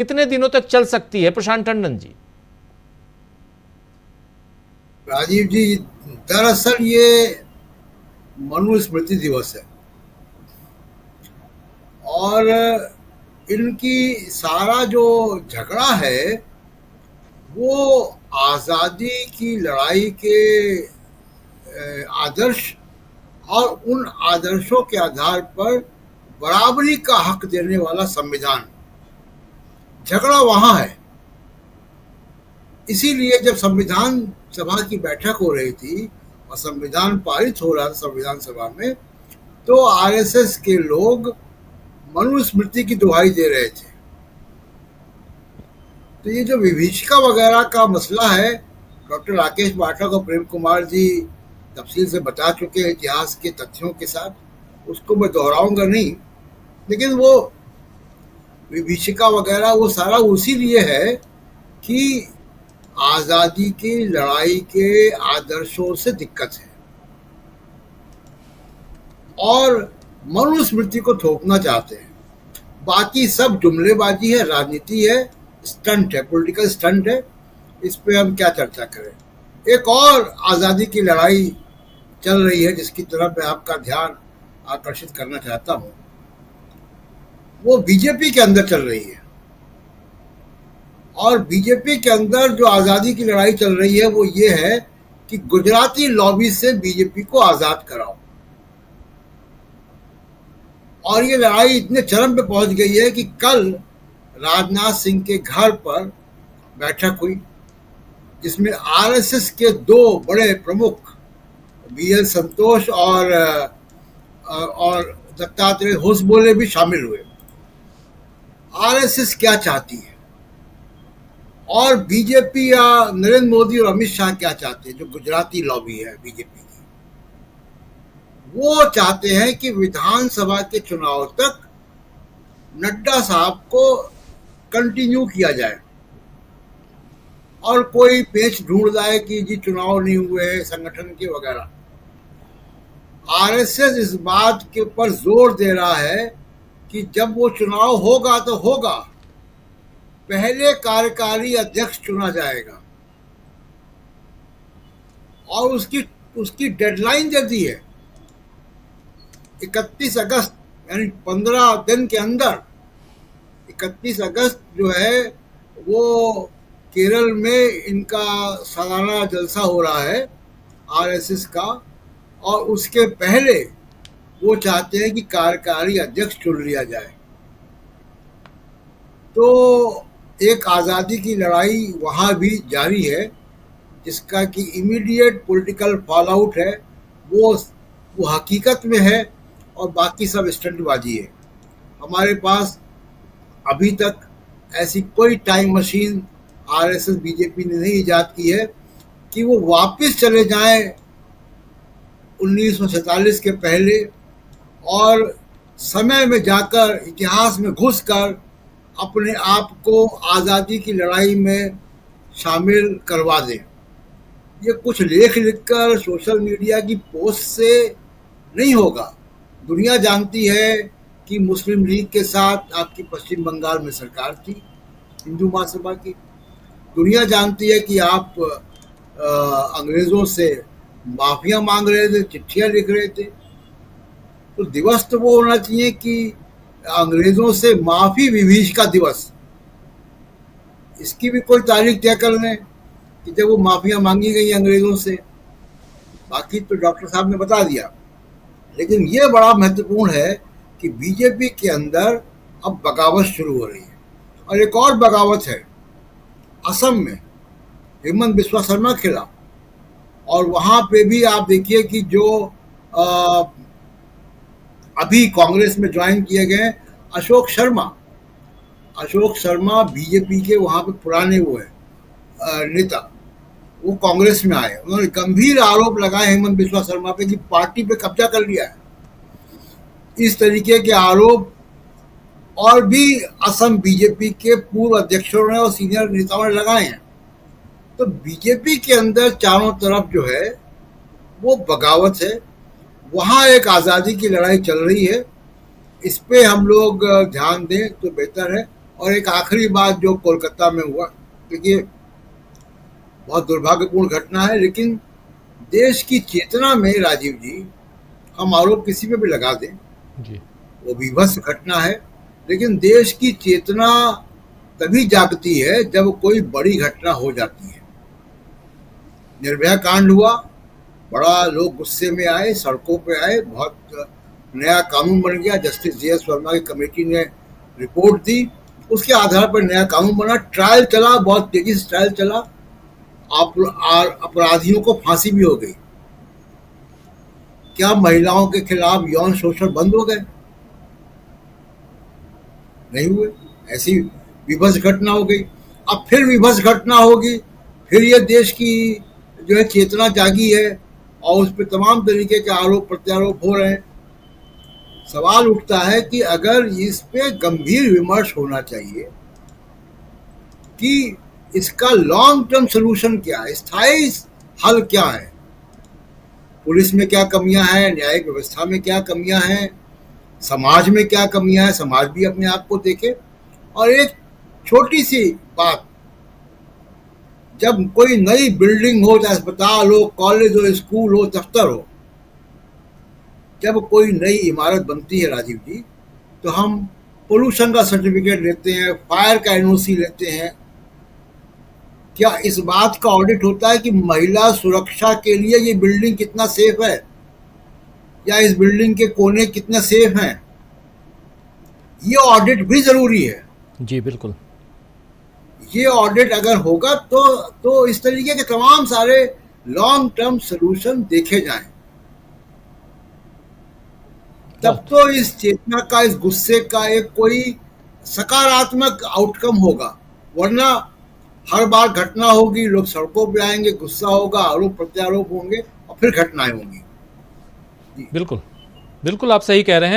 कितने दिनों तक चल सकती है प्रशांत टंडन जी? राजीव जी, दरअसल ये मनुस्मृति दिवस है और इनकी सारा जो झगड़ा है वो आज़ादी की लड़ाई के आदर्श और उन आदर्शों के आधार पर बराबरी का हक देने वाला संविधान, झगड़ा वहां है। इसीलिए जब संविधान सभा की बैठक हो रही थी और संविधान पारित हो रहा था संविधान सभा में, तो आरएसएस के लोग मनुस्मृति की दुहाई दे रहे थे। तो ये जो विभीषिका वगैरह का मसला है, डॉक्टर राकेश पाठक और प्रेम कुमार जी तफसील से बता चुके हैं इतिहास के तथ्यों के साथ, उसको मैं दोहराऊंगा नहीं। लेकिन वो विभीषिका वगैरह वो सारा उसी लिए है कि आज़ादी की लड़ाई के आदर्शों से दिक्कत है और मनुस्मृति को थोपना चाहते हैं। बाकी सब जुमलेबाजी है, राजनीति है, स्टंट है, पॉलिटिकल स्टंट है। इस पे हम क्या चर्चा करें। एक और आज़ादी की लड़ाई चल रही है जिसकी तरफ मैं आपका ध्यान आकर्षित करना चाहता हूँ, वो बीजेपी के अंदर चल रही है। और बीजेपी के अंदर जो आज़ादी की लड़ाई चल रही है वो ये है कि गुजराती लॉबी से बीजेपी को आज़ाद कराओ। और ये लड़ाई इतने चरम पे पहुंच गई है कि कल राजनाथ सिंह के घर पर बैठक हुई जिसमें आरएसएस के दो बड़े प्रमुख बीएल संतोष और दत्तात्रेय होसबोले भी शामिल हुए। आरएसएस क्या चाहती है और बीजेपी या नरेंद्र मोदी और अमित शाह क्या चाहते हैं, जो गुजराती लॉबी है बीजेपी की, वो चाहते हैं कि विधानसभा के चुनाव तक नड्डा साहब को कंटिन्यू किया जाए और कोई पेच ढूंढ लाए कि जी चुनाव नहीं हुए संगठन के वगैरह। आरएसएस इस बात के ऊपर जोर दे रहा है कि जब वो चुनाव होगा तो होगा, पहले कार्यकारी अध्यक्ष चुना जाएगा और उसकी डेडलाइन दे दी है 31 अगस्त, यानी 15 दिन के अंदर। 31 अगस्त जो है वो केरल में इनका सालाना जलसा हो रहा है आरएसएस का, और उसके पहले वो चाहते हैं कि कार्यकारी अध्यक्ष चुन लिया जाए। तो एक आज़ादी की लड़ाई वहाँ भी जारी है जिसका कि इमीडिएट पॉलिटिकल फॉल आउट है, वो हकीकत में है और बाकी सब स्टंटबाजी है। हमारे पास अभी तक ऐसी कोई टाइम मशीन आरएसएस बीजेपी ने नहीं इजाद की है कि वो वापस चले जाएं 1947 के पहले और समय में जाकर इतिहास में घुसकर अपने आप को आज़ादी की लड़ाई में शामिल करवा दें। ये कुछ लेख लिखकर सोशल मीडिया की पोस्ट से नहीं होगा। दुनिया जानती है कि मुस्लिम लीग के साथ आपकी पश्चिम बंगाल में सरकार थी, हिंदू महासभा की। दुनिया जानती है कि आप अंग्रेज़ों से माफिया मांग रहे थे, चिट्ठियाँ लिख रहे थे। तो दिवस तो वो होना चाहिए कि अंग्रेज़ों से माफ़ी विभीषिका दिवस, इसकी भी कोई तारीख तय कर लें कि जब वो माफिया मांगी गई अंग्रेज़ों से। बाकी तो डॉक्टर साहब ने बता दिया। लेकिन ये बड़ा महत्वपूर्ण है कि बीजेपी के अंदर अब बगावत शुरू हो रही है। और एक और बगावत है असम में हेमंत बिस्वा शर्मा के खिलाफ। और वहाँ पे भी आप देखिए कि जो अभी कांग्रेस में ज्वाइन किए गए अशोक शर्मा बीजेपी के वहाँ पे पुराने वो है नेता, वो कांग्रेस में आए। उन्होंने गंभीर आरोप लगाए हेमंत बिस्वा शर्मा पे कि पार्टी पे कब्जा कर लिया है। इस तरीके के आरोप और भी असम बीजेपी के पूर्व अध्यक्षों ने और सीनियर नेताओं ने लगाए हैं। तो बीजेपी के अंदर चारों तरफ जो है वो बगावत है, वहाँ एक आज़ादी की लड़ाई चल रही है। इस पे हम लोग ध्यान दें तो बेहतर है। और एक आखिरी बात जो कोलकाता में हुआ, देखिए बहुत दुर्भाग्यपूर्ण घटना है, लेकिन देश की चेतना में राजीव जी, हम आरोप किसी पे भी लगा दें, जी वो विभत्स घटना है, लेकिन देश की चेतना तभी जागती है जब कोई बड़ी घटना हो जाती है। निर्भया कांड हुआ, बड़ा लोग गुस्से में आए, सड़कों पे आए, बहुत नया कानून बन गया, जस्टिस जे.एस. वर्मा की कमेटी ने रिपोर्ट दी, उसके आधार पर नया कानून बना, ट्रायल चला, बहुत तेजी से ट्रायल चला, अपराधियों को फांसी भी हो गई। क्या महिलाओं के खिलाफ यौन शोषण बंद हो गए? नहीं हुए। ऐसी विभत्स घटना हो गई, अब फिर विभत्स घटना होगी, फिर ये देश की जो है चेतना जागी है और उस पर तमाम तरीके के आरोप प्रत्यारोप हो रहे हैं। सवाल उठता है कि अगर इस पे गंभीर विमर्श होना चाहिए कि इसका लॉन्ग टर्म सोल्यूशन क्या है, स्थायी हल क्या है, पुलिस में क्या कमियां हैं, न्यायिक व्यवस्था में क्या कमियां हैं, समाज में क्या कमियां हैं, समाज भी अपने आप को देखे। और एक छोटी सी बात, जब कोई नई बिल्डिंग हो, चाहे अस्पताल हो, कॉलेज हो, स्कूल हो, दफ्तर हो, जब कोई नई इमारत बनती है राजीव जी, तो हम पोल्यूशन का सर्टिफिकेट लेते हैं, फायर का एनओसी लेते हैं। क्या इस बात का ऑडिट होता है कि महिला सुरक्षा के लिए ये बिल्डिंग कितना सेफ है, या इस बिल्डिंग के कोने कितने सेफ हैं? ये ऑडिट भी जरूरी है। जी बिल्कुल। ये ऑडिट अगर होगा तो इस तरीके के तमाम सारे लॉन्ग टर्म सोल्यूशन देखे जाएं, तब तो इस चेतना का, इस गुस्से का एक कोई सकारात्मक आउटकम होगा। वरना हर बार घटना होगी, लोग सड़कों पे आएंगे, गुस्सा होगा, आरोप प्रत्यारोप होंगे और फिर घटनाएं होंगी। बिल्कुल बिल्कुल, आप सही कह रहे हैं।